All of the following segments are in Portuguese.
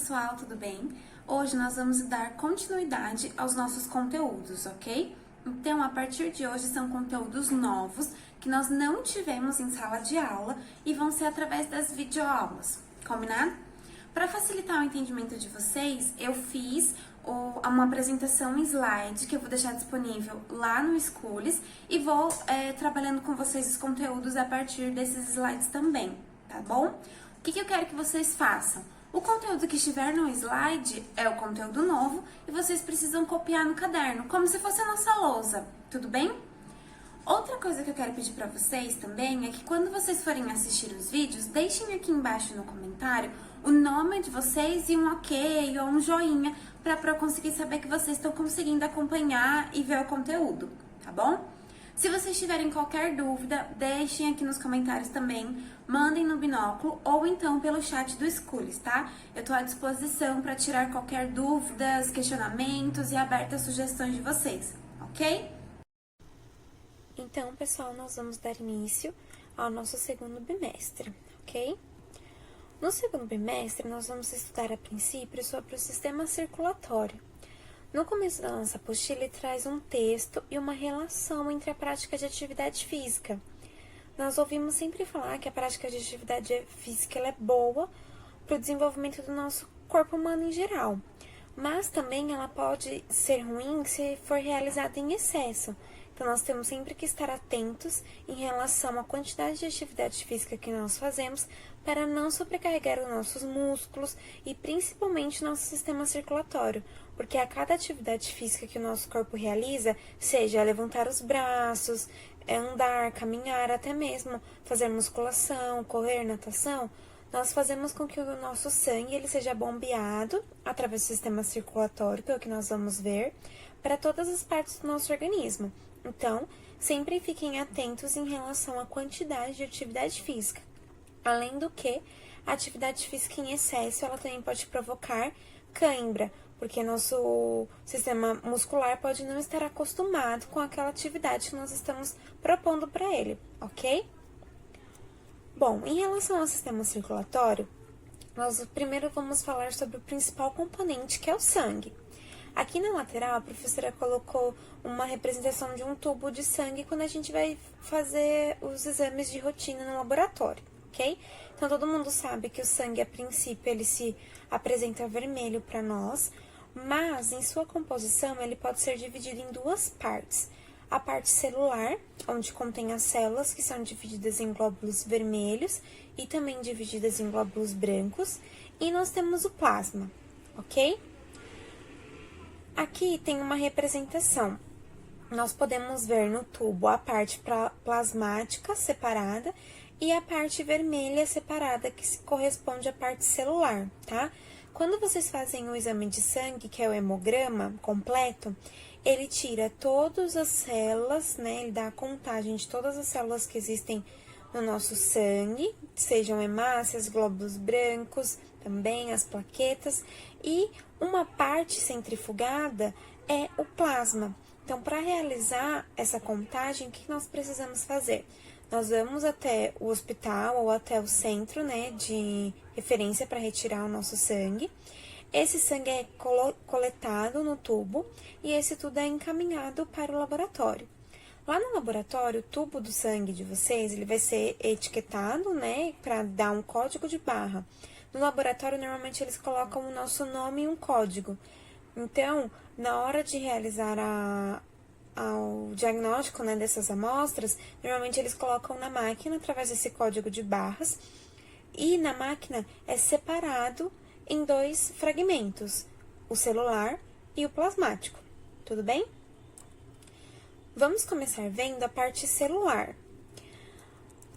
pessoal, tudo bem? Hoje nós vamos dar continuidade aos nossos conteúdos, ok? Então, a partir de hoje são conteúdos novos que nós não tivemos em sala de aula e vão ser através das videoaulas, combinado? Para facilitar o entendimento de vocês, eu fiz uma apresentação em slide que eu vou deixar disponível lá no Schools e vou trabalhando com vocês os conteúdos a partir desses slides também, tá bom? O que eu quero que vocês façam? O conteúdo que estiver no slide é o conteúdo novo e vocês precisam copiar no caderno, como se fosse a nossa lousa, tudo bem? Outra coisa que eu quero pedir para vocês também é que quando vocês forem assistir os vídeos, deixem aqui embaixo no comentário o nome de vocês e um ok ou um joinha para eu conseguir saber que vocês estão conseguindo acompanhar e ver o conteúdo, tá bom? Se vocês tiverem qualquer dúvida, deixem aqui nos comentários também, mandem no binóculo ou então pelo chat do Schools, tá? Eu tô à disposição para tirar qualquer dúvidas, questionamentos e aberta a sugestões de vocês, ok? Então, pessoal, nós vamos dar início ao nosso segundo bimestre, ok? No segundo bimestre, nós vamos estudar a princípio sobre o sistema circulatório. No começo da nossa apostila, ele traz um texto e uma relação entre a prática de atividade física. Nós ouvimos sempre falar que a prática de atividade física ela é boa para o desenvolvimento do nosso corpo humano em geral, mas também ela pode ser ruim se for realizada em excesso. Então, nós temos sempre que estar atentos em relação à quantidade de atividade física que nós fazemos para não sobrecarregar os nossos músculos e principalmente nosso sistema circulatório, porque a cada atividade física que o nosso corpo realiza, seja levantar os braços, andar, caminhar, até mesmo fazer musculação, correr, natação, nós fazemos com que o nosso sangue ele seja bombeado através do sistema circulatório, que é o que nós vamos ver, para todas as partes do nosso organismo. Então, sempre fiquem atentos em relação à quantidade de atividade física. Além do que, a atividade física em excesso, ela também pode provocar cãibra, porque nosso sistema muscular pode não estar acostumado com aquela atividade que nós estamos propondo para ele, ok? Bom, em relação ao sistema circulatório, nós primeiro vamos falar sobre o principal componente, que é o sangue. Aqui na lateral, a professora colocou uma representação de um tubo de sangue quando a gente vai fazer os exames de rotina no laboratório, ok? Então, todo mundo sabe que o sangue, a princípio, ele se apresenta vermelho para nós, mas em sua composição, ele pode ser dividido em duas partes. A parte celular, onde contém as células, que são divididas em glóbulos vermelhos e também divididas em glóbulos brancos, e nós temos o plasma, ok? Aqui tem uma representação. Nós podemos ver no tubo a parte plasmática separada e a parte vermelha separada, que corresponde à parte celular, tá? Quando vocês fazem o exame de sangue, que é o hemograma completo, ele tira todas as células, né? Ele dá a contagem de todas as células que existem no nosso sangue, sejam hemácias, glóbulos brancos, também as plaquetas, e uma parte centrifugada é o plasma. Então, para realizar essa contagem, o que nós precisamos fazer? Nós vamos até o hospital ou até o centro, né, de referência para retirar o nosso sangue. Esse sangue é coletado no tubo e esse tudo é encaminhado para o laboratório. Lá no laboratório, o tubo do sangue de vocês, ele vai ser etiquetado, né, para dar um código de barra. No laboratório, normalmente, eles colocam o nosso nome e um código. Então, na hora de realizar o diagnóstico, né, dessas amostras, normalmente eles colocam na máquina, através desse código de barras, e na máquina é separado em dois fragmentos, o celular e o plasmático. Tudo bem? Vamos começar vendo a parte celular.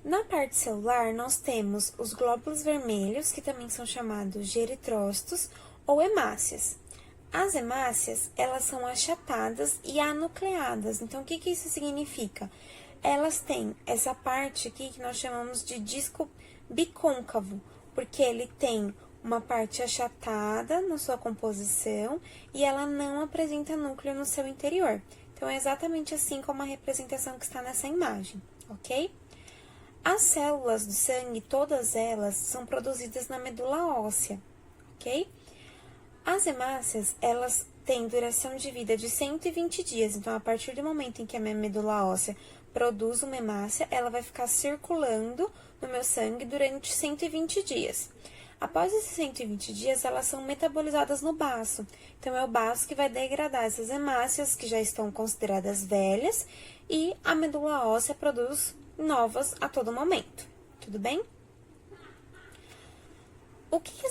Na parte celular, nós temos os glóbulos vermelhos, que também são chamados de eritrócitos ou hemácias. As hemácias, elas são achatadas e anucleadas. Então, o que isso significa? Elas têm essa parte aqui que nós chamamos de disco bicôncavo, porque ele tem uma parte achatada na sua composição e ela não apresenta núcleo no seu interior. Então, é exatamente assim como a representação que está nessa imagem, ok? As células do sangue, todas elas, são produzidas na medula óssea, ok? As hemácias, elas têm duração de vida de 120 dias. Então, a partir do momento em que a minha medula óssea produz uma hemácia, ela vai ficar circulando no meu sangue durante 120 dias. Após esses 120 dias, elas são metabolizadas no baço. Então, é o baço que vai degradar essas hemácias que já estão consideradas velhas e a medula óssea produz novas a todo momento. Tudo bem? Por que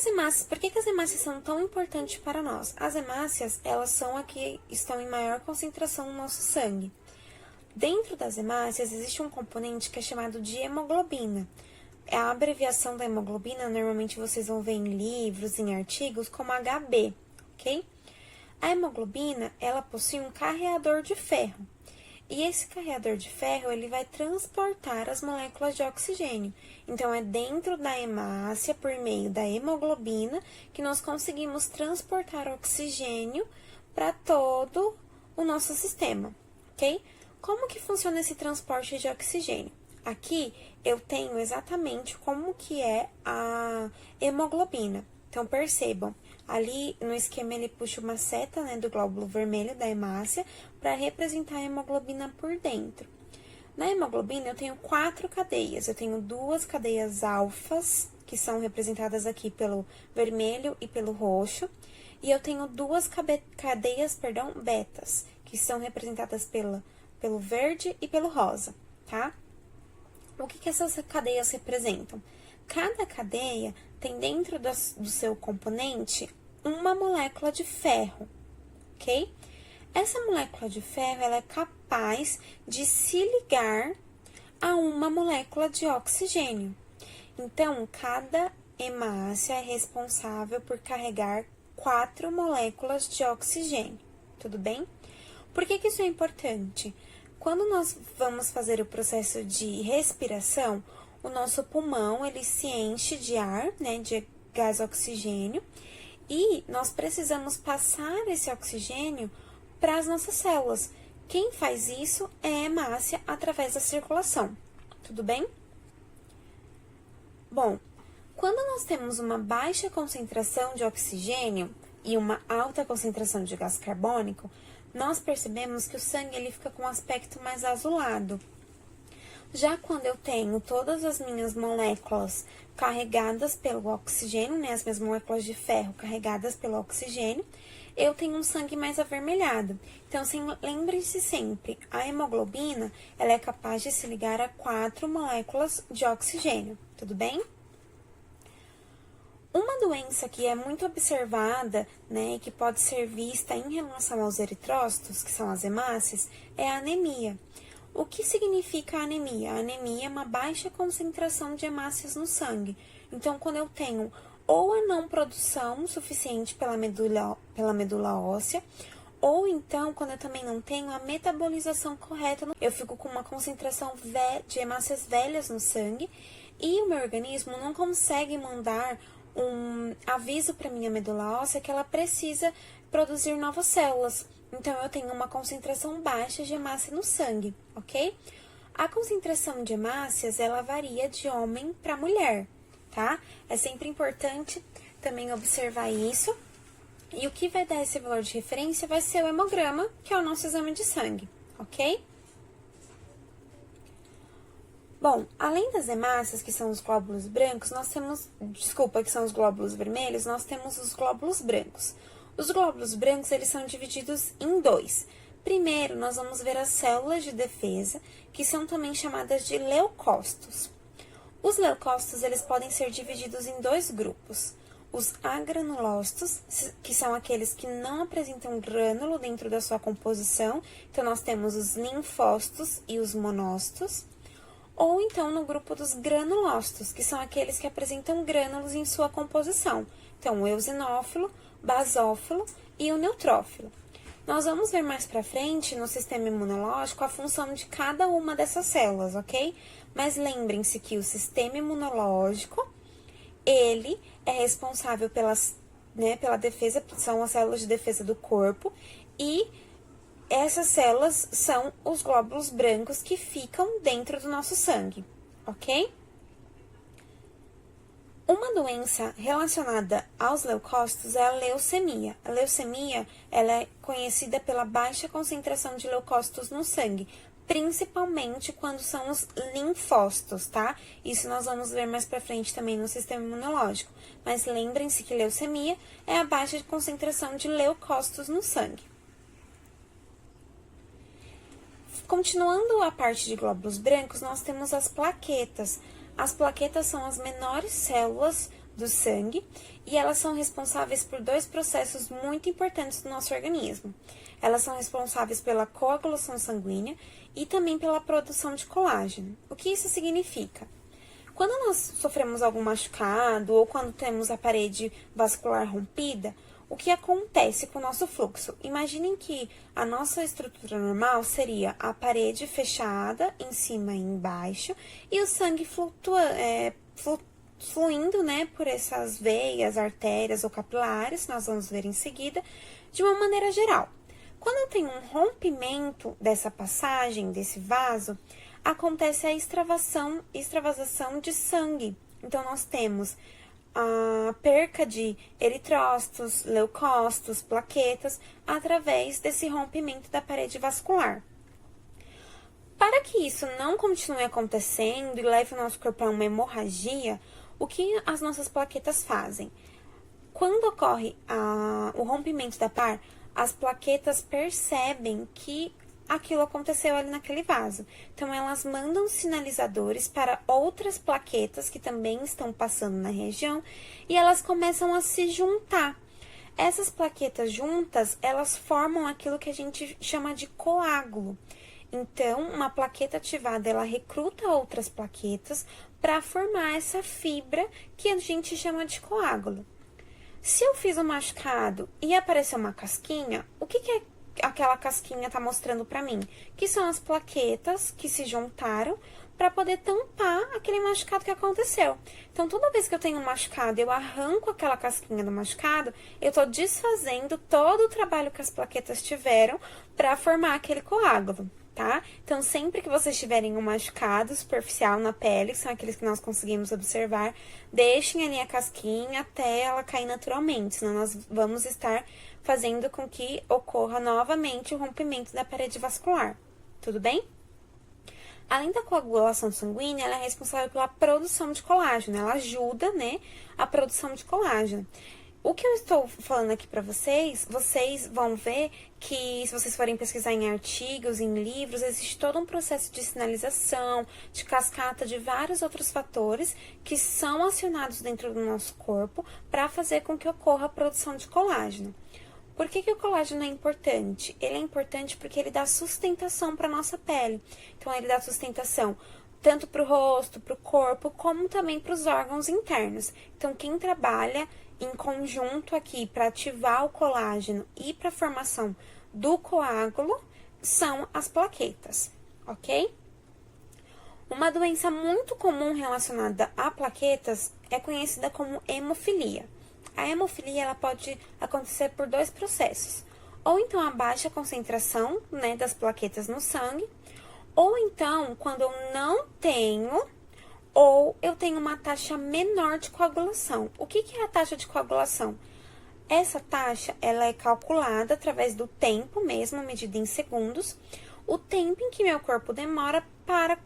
as hemácias são tão importantes para nós? As hemácias, elas são as que estão em maior concentração no nosso sangue. Dentro das hemácias, existe um componente que é chamado de hemoglobina. A abreviação da hemoglobina, normalmente vocês vão ver em livros, em artigos, como HB, ok? A hemoglobina, ela possui um carreador de ferro. E esse carreador de ferro, ele vai transportar as moléculas de oxigênio. Então, é dentro da hemácia, por meio da hemoglobina, que nós conseguimos transportar oxigênio para todo o nosso sistema, ok? Como que funciona esse transporte de oxigênio? Aqui, eu tenho exatamente como que é a hemoglobina. Então, percebam, ali no esquema ele puxa uma seta, né, do glóbulo vermelho da hemácia para representar a hemoglobina por dentro. Na hemoglobina eu tenho 4 cadeias, eu tenho 2 cadeias alfas, que são representadas aqui pelo vermelho e pelo roxo, e eu tenho 2 cadeias, betas, que são representadas pelo verde e pelo rosa, tá? O que essas cadeias representam? Cada cadeia tem dentro do seu componente uma molécula de ferro, ok? Essa molécula de ferro, ela é capaz de se ligar a uma molécula de oxigênio. Então, cada hemácia é responsável por carregar 4 moléculas de oxigênio, tudo bem? Por que isso é importante? Quando nós vamos fazer o processo de respiração, o nosso pulmão, ele se enche de ar, né, de gás oxigênio, e nós precisamos passar esse oxigênio para as nossas células. Quem faz isso é a hemácia através da circulação, tudo bem? Bom, quando nós temos uma baixa concentração de oxigênio e uma alta concentração de gás carbônico, nós percebemos que o sangue ele fica com um aspecto mais azulado. Já quando eu tenho todas as minhas moléculas carregadas pelo oxigênio, né, as minhas moléculas de ferro carregadas pelo oxigênio, eu tenho um sangue mais avermelhado. Então, lembre-se sempre, a hemoglobina, ela é capaz de se ligar a 4 moléculas de oxigênio, tudo bem? Uma doença que é muito observada, né, e que pode ser vista em relação aos eritrócitos, que são as hemácias, é a anemia. O que significa a anemia? A anemia é uma baixa concentração de hemácias no sangue. Então, quando eu tenho ou a não produção suficiente pela medula óssea, ou então, quando eu também não tenho a metabolização correta, eu fico com uma concentração de hemácias velhas no sangue e o meu organismo não consegue mandar um aviso para minha medula óssea que ela precisa produzir novas células. Então, eu tenho uma concentração baixa de hemácia no sangue, ok? A concentração de hemácias, ela varia de homem para mulher, tá? É sempre importante também observar isso. E o que vai dar esse valor de referência vai ser o hemograma, que é o nosso exame de sangue, ok? Bom, além das hemácias, que são os glóbulos brancos, nós temos... que são os glóbulos vermelhos, nós temos os glóbulos brancos. Os glóbulos brancos, eles são divididos em 2. Primeiro, nós vamos ver as células de defesa, que são também chamadas de leucócitos. Os leucócitos, eles podem ser divididos em 2 grupos. Os agranulócitos, que são aqueles que não apresentam grânulo dentro da sua composição. Então, nós temos os linfócitos e os monócitos. Ou então, no grupo dos granulócitos, que são aqueles que apresentam grânulos em sua composição. Então, o eosinófilo, basófilo e o neutrófilo. Nós vamos ver mais pra frente, no sistema imunológico, a função de cada uma dessas células, ok? Mas lembrem-se que o sistema imunológico, ele é responsável pela defesa, são as células de defesa do corpo, e essas células são os glóbulos brancos que ficam dentro do nosso sangue, ok? Uma doença relacionada aos leucócitos é a leucemia. A leucemia, ela é conhecida pela baixa concentração de leucócitos no sangue, principalmente quando são os linfócitos, tá? Isso nós vamos ver mais pra frente também no sistema imunológico. Mas lembrem-se que leucemia é a baixa concentração de leucócitos no sangue. Continuando a parte de glóbulos brancos, nós temos as plaquetas. As plaquetas são as menores células do sangue e elas são responsáveis por dois processos muito importantes do nosso organismo. Elas são responsáveis pela coagulação sanguínea e também pela produção de colágeno. O que isso significa? Quando nós sofremos algum machucado ou quando temos a parede vascular rompida, o que acontece com o nosso fluxo? Imaginem que a nossa estrutura normal seria a parede fechada em cima e embaixo e o sangue fluindo, né, por essas veias, artérias ou capilares, nós vamos ver em seguida, de uma maneira geral. Quando tem um rompimento dessa passagem, desse vaso, acontece a extravasação de sangue. Então, nós temos a perca de eritrócitos, leucócitos, plaquetas, através desse rompimento da parede vascular. Para que isso não continue acontecendo e leve o nosso corpo a uma hemorragia, o que as nossas plaquetas fazem? Quando ocorre o rompimento da par, as plaquetas percebem que aquilo aconteceu ali naquele vaso. Então, elas mandam sinalizadores para outras plaquetas que também estão passando na região e elas começam a se juntar. Essas plaquetas juntas, elas formam aquilo que a gente chama de coágulo. Então, uma plaqueta ativada, ela recruta outras plaquetas para formar essa fibra que a gente chama de coágulo. Se eu fiz um machucado e apareceu uma casquinha, o que é aquela casquinha tá mostrando pra mim? Que são as plaquetas que se juntaram para poder tampar aquele machucado que aconteceu. Então, toda vez que eu tenho um machucado, eu arranco aquela casquinha do machucado, eu tô desfazendo todo o trabalho que as plaquetas tiveram para formar aquele coágulo, tá? Então, sempre que vocês tiverem um machucado superficial na pele, que são aqueles que nós conseguimos observar, deixem ali a casquinha até ela cair naturalmente, senão nós vamos estar fazendo com que ocorra novamente o rompimento da parede vascular. Tudo bem? Além da coagulação sanguínea, ela é responsável pela produção de colágeno. Ela ajuda, né, a produção de colágeno. O que eu estou falando aqui para vocês, vocês vão ver que, se vocês forem pesquisar em artigos, em livros, existe todo um processo de sinalização, de cascata, de vários outros fatores que são acionados dentro do nosso corpo para fazer com que ocorra a produção de colágeno. Por que o colágeno é importante? Ele é importante porque ele dá sustentação para a nossa pele. Então, ele dá sustentação tanto para o rosto, para o corpo, como também para os órgãos internos. Então, quem trabalha em conjunto aqui para ativar o colágeno e para a formação do coágulo são as plaquetas, ok? Uma doença muito comum relacionada a plaquetas é conhecida como hemofilia. A hemofilia ela pode acontecer por dois processos. Ou então a baixa concentração, né, das plaquetas no sangue, ou então quando eu não tenho, ou eu tenho uma taxa menor de coagulação. O que é a taxa de coagulação? Essa taxa ela é calculada através do tempo mesmo, medida em segundos, o tempo em que meu corpo demora para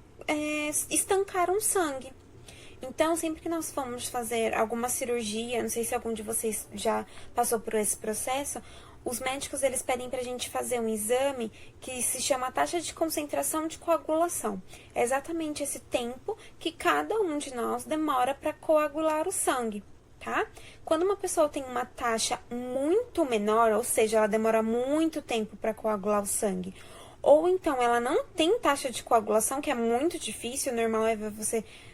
estancar um sangue. Então, sempre que nós vamos fazer alguma cirurgia, não sei se algum de vocês já passou por esse processo, os médicos, eles pedem pra gente fazer um exame que se chama taxa de concentração de coagulação. É exatamente esse tempo que cada um de nós demora para coagular o sangue, tá? Quando uma pessoa tem uma taxa muito menor, ou seja, ela demora muito tempo para coagular o sangue, ou então ela não tem taxa de coagulação, que é muito difícil, o normal é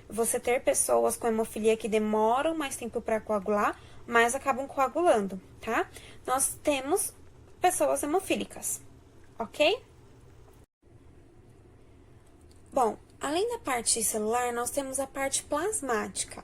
você ter pessoas com hemofilia que demoram mais tempo para coagular, mas acabam coagulando, tá? Nós temos pessoas hemofílicas, ok? Bom, além da parte celular, nós temos a parte plasmática.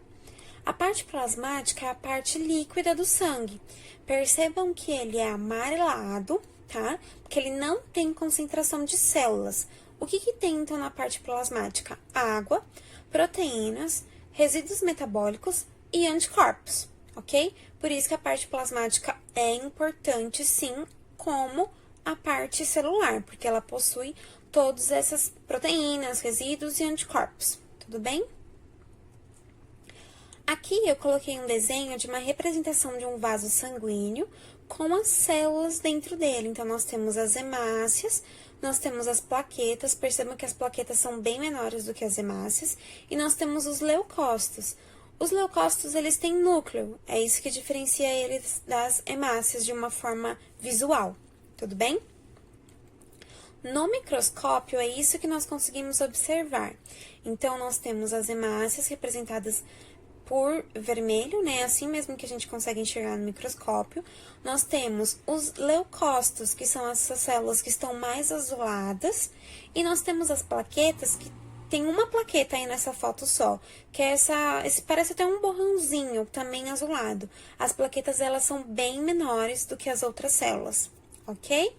A parte plasmática é a parte líquida do sangue. Percebam que ele é amarelado, tá? Porque ele não tem concentração de células. O que tem, então, na parte plasmática? Água, proteínas, resíduos metabólicos, e anticorpos, ok? Por isso que a parte plasmática é importante, sim, como a parte celular, porque ela possui todas essas proteínas, resíduos e anticorpos, tudo bem? Aqui eu coloquei um desenho de uma representação de um vaso sanguíneo com as células dentro dele. Então, nós temos as hemácias, nós temos as plaquetas, percebam que as plaquetas são bem menores do que as hemácias, e nós temos os leucócitos. Os leucócitos, eles têm núcleo, é isso que diferencia eles das hemácias de uma forma visual, tudo bem? No microscópio, é isso que nós conseguimos observar. Então, nós temos as hemácias representadas por vermelho, né? Assim mesmo que a gente consegue enxergar no microscópio. Nós temos os leucócitos, que são essas células que estão mais azuladas. E nós temos as plaquetas, que tem uma plaqueta aí nessa foto só, que é parece até um borrãozinho, também azulado. As plaquetas, elas são bem menores do que as outras células, ok?